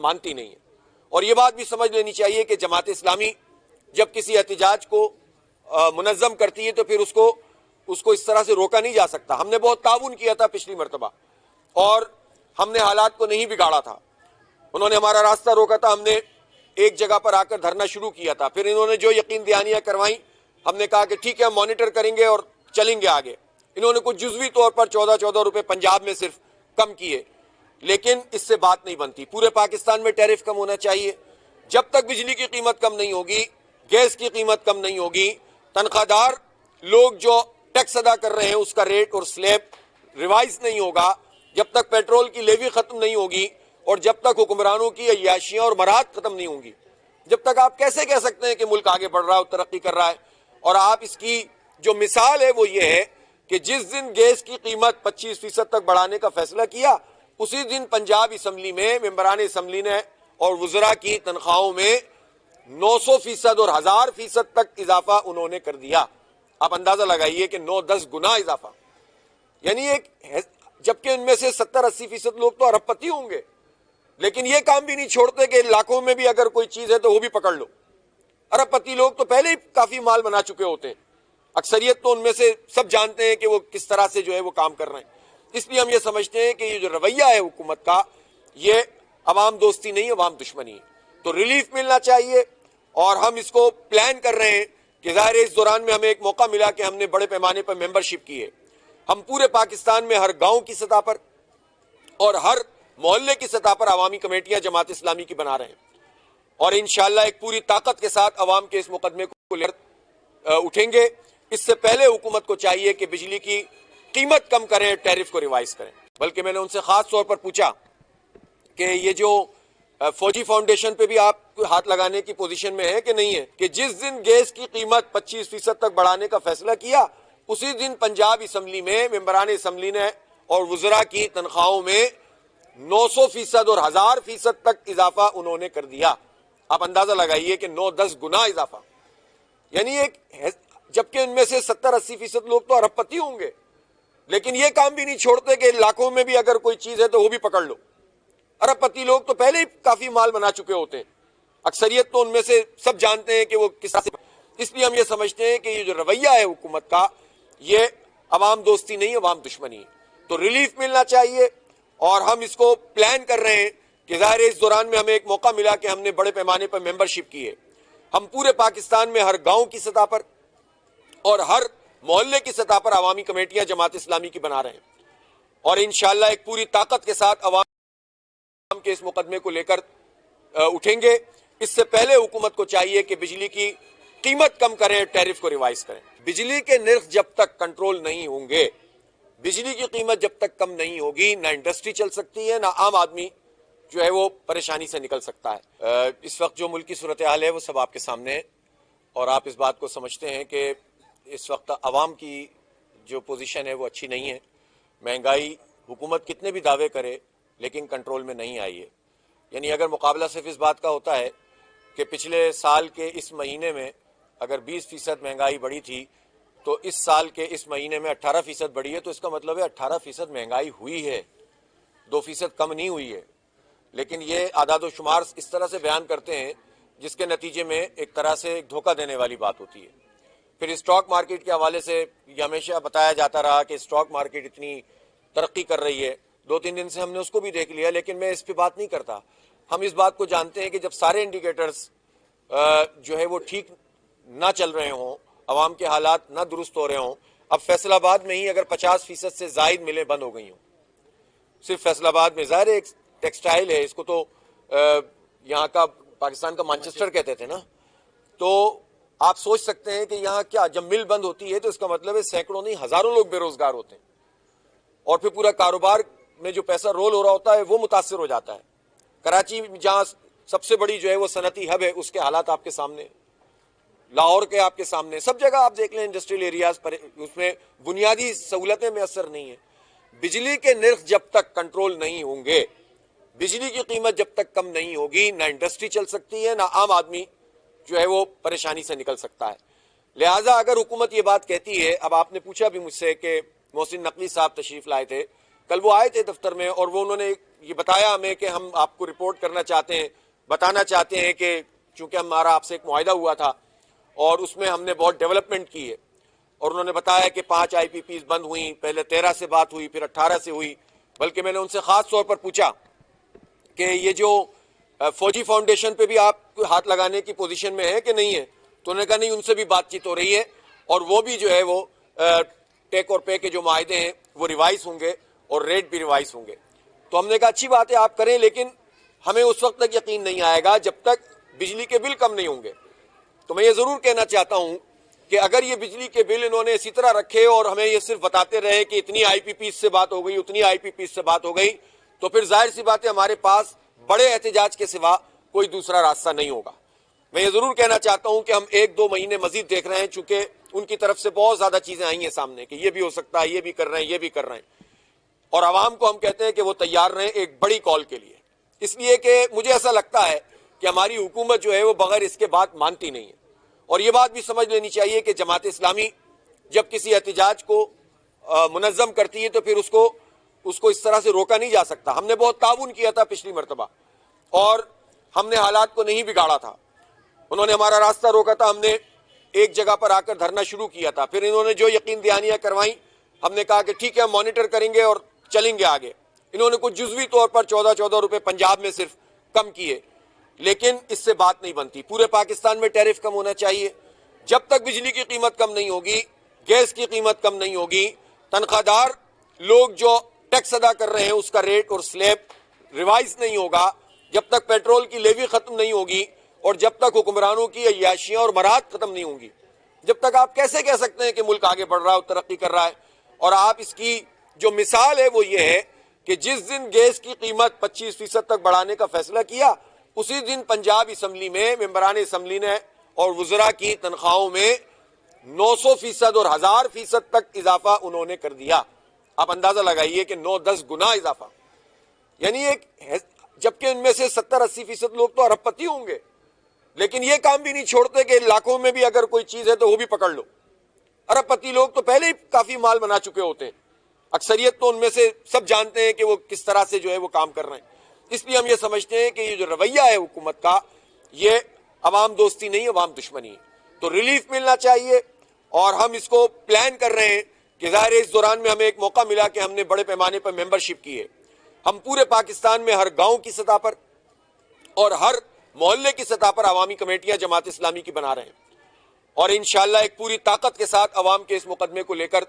मानती नहीं है। और ये बात भी समझ लेनी चाहिए कि जमात इस्लामी जब किसी एहतजाज को मुनज़्ज़म करती है तो फिर उसको इस तरह से रोका नहीं जा सकता। हमने बहुत ताउन किया था पिछली मरतबा और हमने हालात को नहीं बिगाड़ा था। उन्होंने हमारा रास्ता रोका था, हमने एक जगह पर आकर धरना शुरू किया था, फिर इन्होंने जो यकीन दहानियां करवाई हमने कहा कि ठीक है हम मॉनिटर करेंगे और चलेंगे आगे। इन्होंने कुछ जुज़वी तौर पर 14-14 रुपए पंजाब में सिर्फ कम किए, लेकिन इससे बात नहीं बनती। पूरे पाकिस्तान में टैरिफ कम होना चाहिए। जब तक बिजली की कीमत कम नहीं होगी, गैस की कीमत कम नहीं होगी, तनख्वाहदार लोग जो टैक्स अदा कर रहे हैं उसका रेट और स्लैब रिवाइज नहीं होगा, जब तक पेट्रोल की लेवी खत्म नहीं होगी और जब तक हुक्मरानों की अय्याशियां और मराहत खत्म नहीं होंगी, जब तक आप कैसे कह सकते हैं कि मुल्क आगे बढ़ रहा है, तरक्की कर रहा है। और आप इसकी जो मिसाल है वो ये है कि जिस दिन गैस की कीमत 25% तक बढ़ाने का फैसला किया, उसी दिन पंजाब असम्बली में मेंबरान असम्बली ने और वज़रा की तनख्वाहों में 900% और 1000% तक इजाफा उन्होंने कर दिया। आप अंदाजा लगाइए कि 9-10 गुना इजाफा, यानी एक, जबकि उनमें से 70-80% लोग तो अरबपति होंगे, लेकिन ये काम भी नहीं छोड़ते कि लाखों में भी अगर कोई चीज है तो वो भी पकड़ लो। अरबपति लोग तो पहले ही काफी माल बना चुके होते हैं, अक्सरियत तो उनमें से सब जानते हैं कि वो किस तरह से जो है वो काम कर रहे हैं। इसलिए हम ये समझते हैं कि ये जो रवैया है हुकूमत का, ये अवाम दोस्ती नहीं, अवाम दुश्मनी है। तो रिलीफ मिलना चाहिए और हम इसको प्लान कर रहे हैं कि ज़ाहिर है इस दौरान में हमें एक मौका मिला कि हमने बड़े पैमाने पर मेंबरशिप की है। हम पूरे पाकिस्तान में हर गांव की सतह पर और हर मोहल्ले की सतह पर अवामी कमेटियां जमात इस्लामी की बना रहे हैं और इंशाअल्लाह एक पूरी ताकत के साथ अवाम के इस मुकदमे को लेकर उठेंगे। इससे पहले हुकूमत को चाहिए कि बिजली की कीमत कम करें, टैरिफ को रिवाइज करें। बल्कि मैंने उनसे खास तौर पर पूछा कि ये जो फौजी फाउंडेशन पे भी आप हाथ लगाने की पोजीशन में है कि नहीं है, कि जिस दिन गैस की कीमत 25% तक बढ़ाने का फैसला किया, उसी दिन पंजाब असम्बली में मेंबरान असम्बली ने और वज़रा की तनख्वाहों में 900% और 1000% तक इजाफा उन्होंने कर दिया। आप अंदाजा लगाइए कि 9-10 गुना इजाफा, यानी एक, जबकि उनमें से 70-80% लोग तो अरबपति होंगे, लेकिन ये काम भी नहीं छोड़ते कि लाखों में भी अगर कोई चीज है तो वो भी पकड़ लो। अरबपति लोग तो पहले ही काफी माल बना चुके होते हैं, अक्सरियत तो उनमें से सब जानते हैं कि वो किस तरह से। इसलिए हम ये समझते हैं कि ये जो रवैया है हुकूमत का, ये अवाम दोस्ती नहीं, अवाम दुश्मनी है। तो रिलीफ मिलना चाहिए और हम इसको प्लान कर रहे हैं कि ज़ाहिर है इस दौरान में हमें एक मौका मिला कि हमने बड़े पैमाने पर मेंबरशिप की है। हम पूरे पाकिस्तान में हर गांव की सतह पर और हर मोहल्ले की सतह पर अवामी कमेटियां जमात इस्लामी की बना रहे हैं और इंशाअल्लाह एक पूरी ताकत के साथ अवाम के इस मुकदमे को लेकर उठेंगे। इससे पहले हुकूमत को चाहिए कि बिजली की कीमत कम करें, टैरिफ को रिवाइज करें। बिजली के निर्ख जब तक कंट्रोल नहीं होंगे, बिजली की कीमत जब तक कम नहीं होगी, ना इंडस्ट्री चल सकती है, ना आम आदमी जो है वो परेशानी से निकल सकता है। इस वक्त जो मुल्क की सूरत हाल है वो सब आपके सामने है और आप इस बात को समझते हैं कि इस वक्त अवाम की जो पोजीशन है वो अच्छी नहीं है। महंगाई, हुकूमत कितने भी दावे करे लेकिन कंट्रोल में नहीं आई है। यानी अगर मुकाबला सिर्फ इस बात का होता है कि पिछले साल के इस महीने में अगर 20% महंगाई बढ़ी थी तो इस साल के इस महीने में 18% बढ़ी है, तो इसका मतलब है 18% महंगाई हुई है, 2% कम नहीं हुई है। लेकिन ये आदाद शुमार इस तरह से बयान करते हैं जिसके नतीजे में एक तरह से धोखा देने वाली बात होती है। फिर स्टॉक मार्केट के हवाले से ये हमेशा बताया जाता रहा कि स्टॉक मार्केट इतनी तरक्की कर रही है। 2-3 दिन से हमने उसको भी देख लिया, लेकिन मैं इस पे बात नहीं करता। हम इस बात को जानते हैं कि जब सारे इंडिकेटर्स जो है वो ठीक ना चल रहे हों, अवाम के हालात ना दुरुस्त हो रहे हों, अब फैसलाबाद में ही अगर 50% से जायद मिलें बंद हो गई हों, सिर्फ फैसलाबाद में, ज़ाहिर एक टेक्सटाइल है, इसको तो यहाँ का पाकिस्तान का मैनचेस्टर कहते थे ना, तो आप सोच सकते हैं कि यहाँ क्या, जब मिल बंद होती है तो इसका मतलब है सैकड़ों नहीं हजारों लोग बेरोजगार होते हैं और फिर पूरा कारोबार में जो पैसा रोल हो रहा होता है वो मुतासर हो जाता है। कराची जहाँ सबसे बड़ी जो है वो सनती हब है, उसके हालात आपके सामने, लाहौर के आपके सामने, सब जगह आप देख लें इंडस्ट्रियल एरियाज पर, उसमें बुनियादी सहूलतें मैसर नहीं है। बिजली के निर्ख जब तक कंट्रोल नहीं होंगे, बिजली की कीमत जब तक कम नहीं होगी, ना इंडस्ट्री चल सकती है, ना आम आदमी जो है वो परेशानी से निकल सकता है। लिहाजा अगर हुकूमत ये बात कहती है, अब आपने पूछा भी मुझसे कि मोहसिन नकवी साहब तशरीफ लाए थे, कल वो आए थे दफ्तर में और वो उन्होंने ये बताया हमें कि हम आपको रिपोर्ट करना चाहते हैं, बताना चाहते हैं कि चूंकि हमारा आपसे एक मुआहिदा हुआ था और उसमें हमने बहुत डेवलपमेंट की है, और उन्होंने बताया कि 5 IPPs बंद हुई, पहले 13 से बात हुई, फिर 18 से हुई। बल्कि मैंने उनसे खास तौर पर पूछा कि ये जो फौजी फाउंडेशन पे भी आप हाथ लगाने की पोजीशन में है कि नहीं है, तो उन्होंने कहा नहीं, उनसे भी बातचीत हो रही है और वो भी जो है वो टेक और पे के जो माहदे हैं वो रिवाइज होंगे और रेट भी रिवाइज होंगे। तो हमने कहा अच्छी बात है आप करें, लेकिन हमें उस वक्त तक यकीन नहीं आएगा जब तक बिजली के बिल कम नहीं होंगे। तो मैं ये जरूर कहना चाहता हूं कि अगर ये बिजली के बिल इन्होंने इसी तरह रखे और हमें ये सिर्फ बताते रहे कि इतनी IPPs से बात हो गई, उतनी IPPs से बात हो गई, तो फिर जाहिर सी बात है हमारे पास बड़े एहतजाज के सिवा कोई दूसरा रास्ता नहीं होगा। मैं ये जरूर कहना चाहता हूं कि हम 1-2 महीने मजीद देख रहे हैं, चूंकि उनकी तरफ से बहुत ज्यादा चीजें आई हैं सामने कि ये भी हो सकता है, ये भी कर रहे हैं, ये भी कर रहे हैं, और आवाम को हम कहते हैं कि वो तैयार रहें एक बड़ी कॉल के लिए। इसलिए कि मुझे ऐसा लगता है कि हमारी हुकूमत जो है वो बगैर इसके बात मानती नहीं है। और ये बात भी समझ लेनी चाहिए कि जमात इस्लामी जब किसी एहतजाज को मुनज़्ज़म करती है तो फिर उसको इस तरह से रोका नहीं जा सकता। हमने बहुत ताउन किया था पिछली मरतबा और हमने हालात को नहीं बिगाड़ा था। उन्होंने हमारा रास्ता रोका था, हमने एक जगह पर आकर धरना शुरू किया था, फिर इन्होंने जो यकीन दहानियां करवाई, हमने कहा कि ठीक है हम मॉनिटर करेंगे और चलेंगे आगे। इन्होंने कुछ जुज़वी तौर पर 14-14 रुपए पंजाब में सिर्फ कम किए, लेकिन इससे बात नहीं बनती। पूरे पाकिस्तान में टैरिफ कम होना चाहिए। जब तक बिजली की कीमत कम नहीं होगी, गैस की कीमत कम नहीं होगी, तनख्वाहदार लोग जो टैक्स अदा कर रहे हैं उसका रेट और स्लैब रिवाइज नहीं होगा, जब तक पेट्रोल की लेवी खत्म नहीं होगी और जब तक हुक्मरानों की अय्याशियां और मराहत खत्म नहीं होंगी, जब तक आप कैसे कह सकते हैं कि मुल्क आगे बढ़ रहा है, तरक्की कर रहा है। और आप इसकी जो मिसाल है वो ये है कि जिस दिन गैस की कीमत 25% तक बढ़ाने का फैसला किया, उसी दिन पंजाब असम्बली में मेंबरान असम्बली ने और वज़रा की तनख्वाहों में 900% और 1000% तक इजाफा उन्होंने कर दिया। आप अंदाजा लगाइए कि 9-10 गुना इजाफा, यानी एक, जबकि इनमें से 70-80% लोग तो अरबपति होंगे, लेकिन ये काम भी नहीं छोड़ते कि लाखों में भी अगर कोई चीज है तो वो भी पकड़ लो। अरबपति लोग तो पहले ही काफी माल बना चुके होते हैं, अक्सरियत तो उनमें से सब जानते हैं कि वो किस तरह से जो है वो काम कर रहे हैं। इसलिए हम ये समझते हैं कि ये जो रवैया है हुकूमत का, ये अवाम दोस्ती नहीं, अवाम दुश्मनी है। तो रिलीफ मिलना चाहिए और हम इसको प्लान कर रहे हैं कि ज़ाहिर इस दौरान में हमें एक मौका मिला कि हमने बड़े पैमाने पर मेंबरशिप की है। हम पूरे पाकिस्तान में हर गांव की सतह पर और हर मोहल्ले की सतह पर अवामी कमेटियां जमात इस्लामी की बना रहे हैं और इंशाअल्लाह एक पूरी ताकत के साथ अवाम के इस मुकदमे को लेकर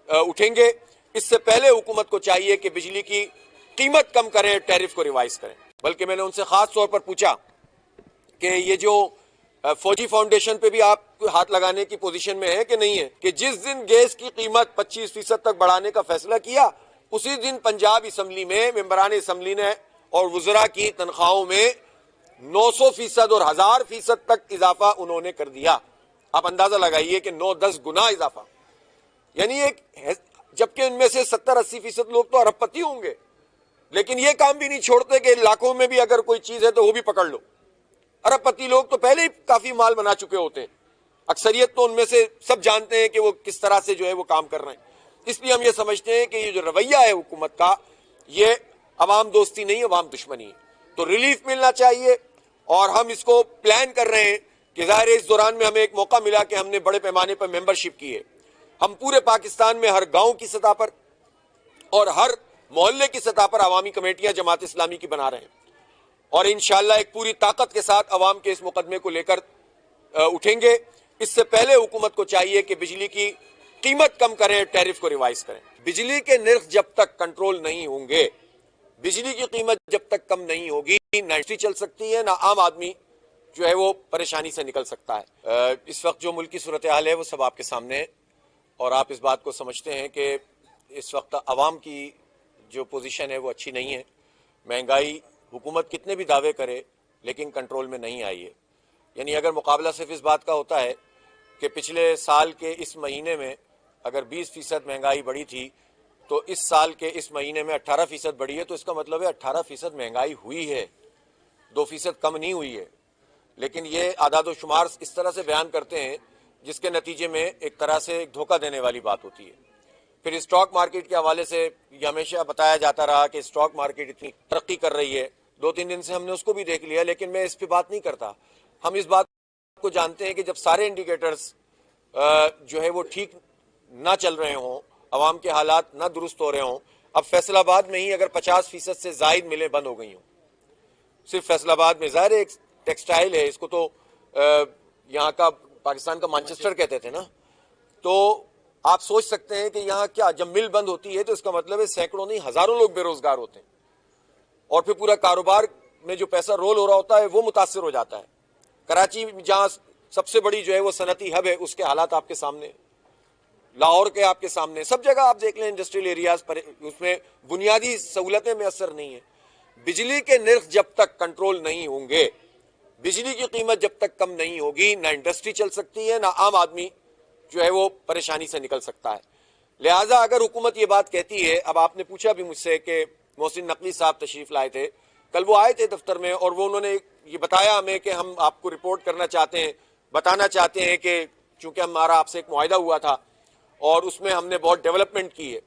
उठेंगे। इससे पहले हुकूमत को चाहिए कि बिजली की कीमत कम करें, टैरिफ को रिवाइज करें। बल्कि मैंने उनसे खास तौर पर पूछा कि ये जो फौजी फाउंडेशन पे भी आप हाथ लगाने की पोजीशन में है कि नहीं है, कि जिस दिन गैस की कीमत 25% तक बढ़ाने का फैसला किया, उसी दिन पंजाब असम्बली में मेंबरान असम्बली ने और वज़रा की तनख्वाहों में 900% और 1000% तक इजाफा उन्होंने कर दिया। आप अंदाजा लगाइए कि 9-10 गुना इजाफा, यानी एक, जबकि इनमें से 70-80% लोग तो अरबपति होंगे, लेकिन ये काम भी नहीं छोड़ते कि लाखों में भी अगर कोई चीज है तो वो भी पकड़ लो। अरबपति लोग तो पहले ही काफी माल बना चुके होते हैं, अक्सरियत तो उनमें से सब जानते हैं कि वो किस तरह से जो है वो काम कर रहे हैं। इसलिए हम ये समझते हैं कि ये जो रवैया है हुकूमत का, ये अवाम दोस्ती नहीं, अवाम दुश्मनी है। तो रिलीफ मिलना चाहिए और हम इसको प्लान कर रहे हैं कि ज़ाहिर इस दौरान में हमें एक मौका मिला कि हमने बड़े पैमाने पर मेंबरशिप की है। हम पूरे पाकिस्तान में हर गांव की सतह पर और हर मोहल्ले की सतह पर अवामी कमेटियां जमात इस्लामी की बना रहे हैं और इंशाअल्लाह एक पूरी ताकत के साथ अवाम के इस मुकदमे को लेकर उठेंगे। इससे पहले हुकूमत को चाहिए कि बिजली की कीमत कम करें, टैरिफ को रिवाइज करें। बिजली के निर्ख जब तक कंट्रोल नहीं होंगे, बिजली की कीमत जब तक कम नहीं होगी, ना इंडस्ट्री चल सकती है, ना आम आदमी जो है वो परेशानी से निकल सकता है। इस वक्त जो मुल्क की सूरत हाल है वो सब आपके सामने है और आप इस बात को समझते हैं कि इस वक्त अवाम की जो पोजीशन है वो अच्छी नहीं है। महंगाई हुकूमत कितने भी दावे करे लेकिन कंट्रोल में नहीं आई है। यानी अगर मुकाबला सिर्फ इस बात का होता है कि पिछले साल के इस महीने में अगर 20% महंगाई बढ़ी थी तो इस साल के इस महीने में 18% बढ़ी है, तो इसका मतलब है 18% महंगाई हुई है, 2% कम नहीं हुई है। लेकिन ये आदाद व शुमार इस तरह से बयान करते हैं जिसके नतीजे में एक तरह से धोखा देने वाली बात होती है। फिर स्टॉक मार्केट के हवाले से ये हमेशा बताया जाता रहा कि स्टॉक मार्केट इतनी तरक्की कर रही है। 2-3 दिन से हमने उसको भी देख लिया, लेकिन मैं इस पे बात नहीं करता। हम इस बात को जानते हैं कि जब सारे इंडिकेटर्स जो है वो ठीक ना चल रहे हों, अवाम के हालात ना दुरुस्त हो रहे हों, अब फैसलाबाद में ही अगर 50% से जायद मिलें बंद हो गई हों, सिर्फ फैसलाबाद में, ज़ाहिर एक टेक्सटाइल है, इसको तो यहाँ का पाकिस्तान का मैनचेस्टर कहते थे ना, तो आप सोच सकते हैं कि यहाँ क्या, जब मिल बंद होती है तो इसका मतलब है सैकड़ों नहीं हजारों लोग बेरोजगार होते हैं और फिर पूरा कारोबार में जो पैसा रोल हो रहा होता है वो मुतासिर हो जाता है। कराची जहाँ सबसे बड़ी जो है वो सनती हब है, उसके हालात आपके सामने, लाहौर के आपके सामने, सब जगह आप देख लें इंडस्ट्रियल एरियाज पर, उसमें बुनियादी सहूलतें में असर नहीं है। बिजली के निर्ख जब तक कंट्रोल नहीं होंगे, बिजली की कीमत जब तक कम नहीं होगी, ना इंडस्ट्री चल सकती है, ना आम आदमी जो है वो परेशानी से निकल सकता है। लिहाजा अगर हुकूमत ये बात कहती है, अब आपने पूछा भी मुझसे कि मोहसिन नकवी साहब तशरीफ लाए थे, कल वो आए थे दफ्तर में और वो उन्होंने ये बताया हमें कि हम आपको रिपोर्ट करना चाहते हैं, बताना चाहते हैं कि चूंकि हमारा आपसे एक मुआहिदा हुआ था और उसमें हमने बहुत डेवलपमेंट की है,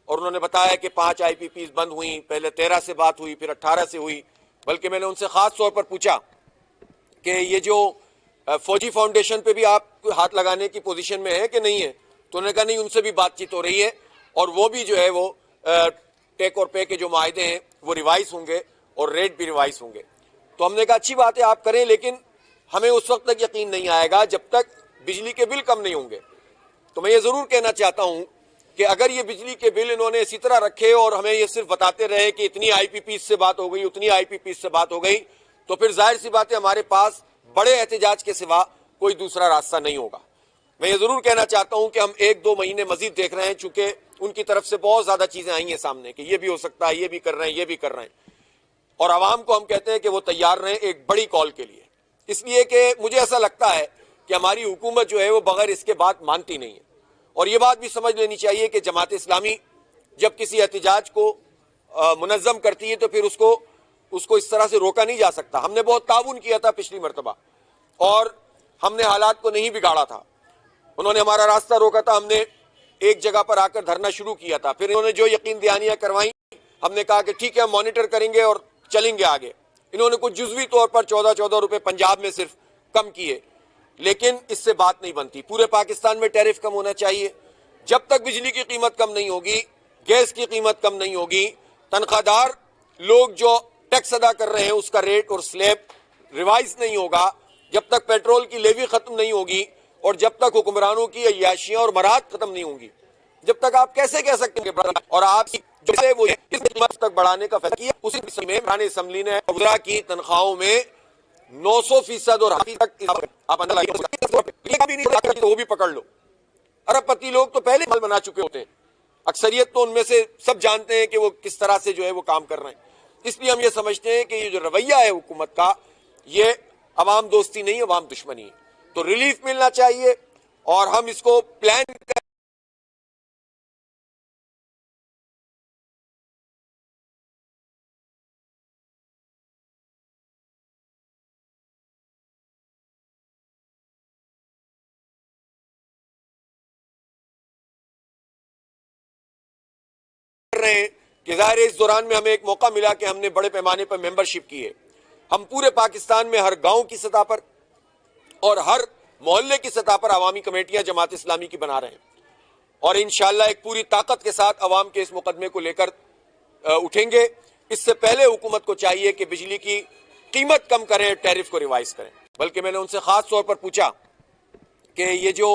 और उन्होंने बताया कि 5 IPPs बंद हुई, पहले 13 से बात हुई, फिर 18 से हुई, बल्कि मैंने उनसे खास तौर पर पूछा कि ये जो फौजी फाउंडेशन पे भी आप हाथ लगाने की पोजीशन में है कि नहीं है, तो उन्होंने कहा नहीं, उनसे भी बातचीत हो रही है और वो भी जो है वो टेक और पे के जो माहदे हैं वो रिवाइज होंगे और रेट भी रिवाइज होंगे। तो हमने कहा अच्छी बात है आप करें, लेकिन हमें उस वक्त तक यकीन नहीं आएगा जब तक बिजली के बिल कम नहीं होंगे। तो मैं ये जरूर कहना चाहता हूं कि अगर ये बिजली के बिल इन्होंने इसी तरह रखे और हमें ये सिर्फ बताते रहे कि इतनी IPPs से बात हो गई, उतनी IPPs से बात हो गई, तो फिर जाहिर सी बात है हमारे पास बड़े एहतजाज के सिवा कोई दूसरा रास्ता नहीं होगा। मैं ये जरूर कहना चाहता हूं कि हम 1-2 महीने मजीद देख रहे हैं, चूंकि उनकी तरफ से बहुत ज्यादा चीजें आई हैं सामने कि ये भी हो सकता है, ये भी कर रहे हैं, ये भी कर रहे हैं, और आवाम को हम कहते हैं कि वो तैयार रहें एक बड़ी कॉल के लिए, इसलिए कि मुझे ऐसा लगता है कि हमारी हुकूमत जो है वो बगैर इसके बात मानती नहीं है। और ये बात भी समझ लेनी चाहिए कि जमात इस्लामी जब किसी एहतजाज को मुनज़्ज़म करती है तो फिर उसको इस तरह से रोका नहीं जा सकता। हमने बहुत ताउन किया था पिछली मरतबा और हमने हालात को नहीं बिगाड़ा था, उन्होंने हमारा रास्ता रोका था, हमने एक जगह पर आकर धरना शुरू किया था, फिर इन्होंने जो यकीन दहानियां करवाई, हमने कहा कि ठीक है हम मॉनिटर करेंगे और चलेंगे आगे। इन्होंने कुछ जुज़वी तौर पर 14-14 रुपए पंजाब में सिर्फ कम किए, लेकिन इससे बात नहीं बनती। पूरे पाकिस्तान में टैरिफ कम होना चाहिए। जब तक बिजली की कीमत कम नहीं होगी, गैस की कीमत कम नहीं होगी, तनख्वाहदार लोग जो टैक्स अदा कर रहे हैं उसका रेट और स्लैब रिवाइज नहीं होगा, जब तक पेट्रोल की लेवी खत्म नहीं होगी और जब तक हुक्मरानों की अय्याशियां और मराहत खत्म नहीं होंगी, जब तक आप कैसे कह सकते हैं। और आप जैसे वो इस कीमत तक बढ़ाने का फैसला किया, उसी में असम्बली ने वज़रा की तनख्वाहों में 900% और आप अंदर वो भी पकड़ लो। अरबपति लोग तो पहले मल बना चुके होते हैं, अक्सरियत तो उनमें से सब जानते हैं कि वो किस तरह से जो है वो काम कर रहे हैं। इसलिए हम ये समझते हैं कि ये जो रवैया है हुकूमत का, ये अवाम दोस्ती नहीं, अवाम दुश्मनी है। तो रिलीफ मिलना चाहिए और हम इसको प्लान कर रहे हैं कि ज़ाहिर इस दौरान में हमें एक मौका मिला कि हमने बड़े पैमाने पर मेंबरशिप की है। हम पूरे पाकिस्तान में हर गांव की सतह पर और हर मोहल्ले की सतह पर अवामी कमेटियां जमात इस्लामी की बना रहे हैं और इंशाअल्लाह एक पूरी ताकत के साथ अवाम के इस मुकदमे को लेकर उठेंगे। इससे पहले हुकूमत को चाहिए कि बिजली की कीमत कम करें, टैरिफ को रिवाइज करें। बल्कि मैंने उनसे खास तौर पर पूछा कि ये जो